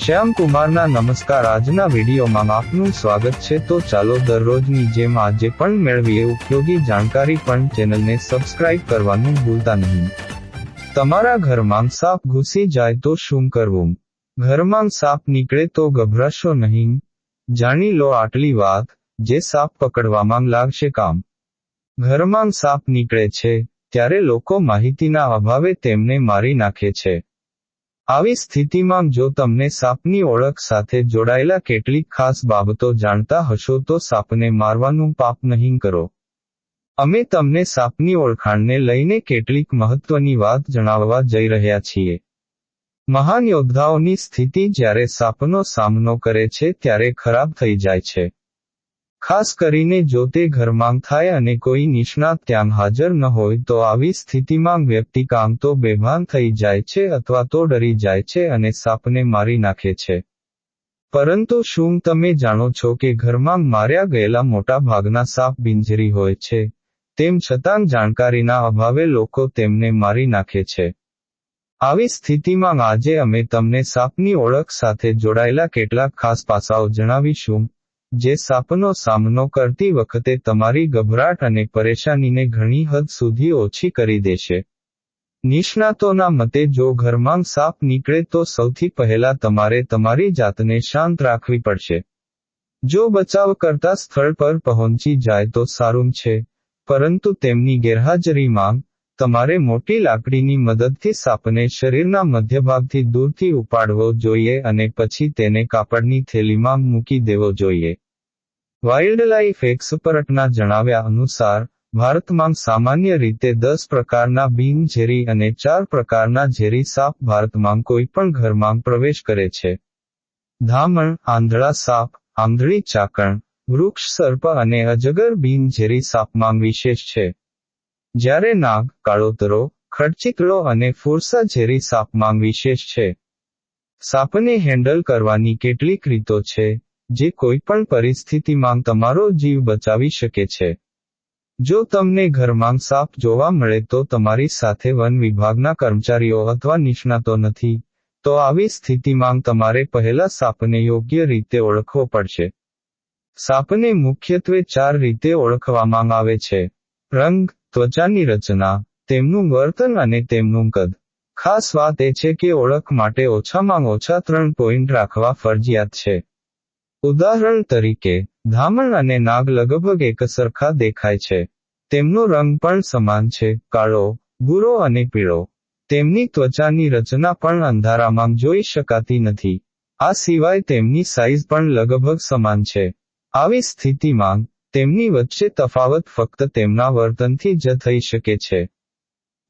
શ્યામ કુમારના નમસ્કાર। આજના વિડીયોમાં આપનું સ્વાગત છે। તો ચાલો દરરોજની જેમ આજે પણ મેળવીએ ઉપયોગી જાણકારી, પણ ચેનલને સબસ્ક્રાઇબ કરવાનું ભૂલતા નહીં। તમારા ઘરમાં સાપ ઘૂસી જાય તો શું કરવું? ઘરમાં સાપ નીકળે તો ગભરાશો નહીં। જાણી લો આટલી વાત, જે સાપ પકડવામાં લાગશે કામ। ઘરમાં સાપ નીકળે છે ત્યારે લોકો માહિતીના અભાવે તેમને મારી નાખે છે। આવી સ્થિતિમાં જો તમને સાપની ઓળખ સાથે જોડાયેલા કેટલીક ખાસ બાબતો જાણતા હશો તો સાપને મારવાનું પાપ નહીં કરો। અમે તમને સાપની ઓળખાણને લઈને કેટલીક મહત્વની વાત જણાવવા જઈ રહ્યા છીએ। મહાન યોદ્ધાઓની સ્થિતિ જ્યારે સાપનો સામનો કરે છે ત્યારે ખરાબ થઈ જાય છે। ખાસ કરીને જો તે ઘરમાં થાય અને કોઈ નિષ્ણાત ત્યાં હાજર ન હોય તો આવી સ્થિતિમાં વ્યક્તિ કાં તો બેભાન થઈ જાય છે અથવા તો ડરી જાય છે અને સાપને મારી નાખે છે। પરંતુ શું તમે જાણો છો કે ઘરમાં માર્યા ગયેલા મોટા ભાગના સાપ બિનઝેરી હોય છે, તેમ છતાં જાણકારીના અભાવે લોકો તેમને મારી નાખે છે। આવી સ્થિતિમાં આજે અમે તમને સાપની ઓળખ સાથે જોડાયેલા કેટલાક ખાસ પાસાઓ જણાવીશું, જે સાપનો સામનો કરતી વખતે તમારી ગભરાટ અને પરેશાનીને ઘણી હદ સુધી ઓછી કરી દેશે। નિષ્ણાતોના મતે જો ઘરમાં સાપ નીકળે તો સૌથી પહેલા તમારે તમારી જાતને શાંત રાખવી પડશે। જો બચાવ કરતા સ્થળ પર પહોંચી જાય તો સારું છે, પરંતુ તેમની ગેરહાજરીમાં તમારે મોટી લાકડીની મદદથી સાપને શરીરના મધ્યભાગથી દૂરથી ઉપાડવો જોઈએ અને પછી તેને કાપડની થેલીમાં મૂકી દેવો જોઈએ। વાઇલ્ડલાઇફ એક્સપર્ટના જણાવ્યા અનુસાર, ભારતમાં સામાન્ય રીતે 10 પ્રકારના બિનઝેરી અને 4 પ્રકારના ઝેરી સાપ ભારતમાં કોઈ પણ ઘરમાં પ્રવેશ કરે છે। ધામણ, આંધળા સાપ, આંધળી ચાકણ, વૃક્ષ સર્પ અને અજગર બિનઝેરી સાપમાં વિશેષ છે। જ્યારે નાગ, કાળોતરો, ખડચિકલો અને ફુરસા ઝેરી સાપમાં વિશેષ છે। સાપને હેન્ડલ કરવાની કેટલીક રીતો છે, જે કોઈ પણ પરિસ્થિતિમાં તમારો જીવ બચાવી શકે છે। જો તમને ઘરમાં સાપ જોવા મળે તો તમારી સાથે વન વિભાગના કર્મચારીઓ અથવા નિષ્ણાતો નથી, તો આવી સ્થિતિમાં તમારે પહેલા સાપને યોગ્ય રીતે ઓળખવો પડશે। સાપને મુખ્યત્વે 4 રીતે ઓળખવામાં આવે છે: રંગ, ત્વચાની રચના, તેમનું વર્તન અને તેમનું કદ। ખાસ વાત એ છે કે ઓળખ માટે ઓછામાં ઓછા 3 પોઈન્ટ રાખવા ફરજિયાત છે। ઉદાહરણ તરીકે, ધામણ અને નાગ લગભગ એકસરખા દેખાય છે। તેમનો રંગ પણ સમાન છે, કાળો, ભૂરો અને પીળો। તેમની ત્વચાની રચના પણ અંધારામાં જોઈ શકાતી નથી। આ સિવાય તેમની સાઇઝ પણ લગભગ સમાન છે। આવી સ્થિતિમાં, તેમની વચ્ચે તફાવત ફક્ત તેમના વર્તનથી જ થઈ શકે છે।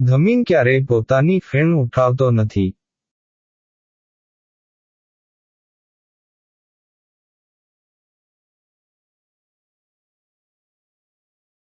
ધમીન ક્યારેય પોતાની ફેણ ઉઠાવતો નથી।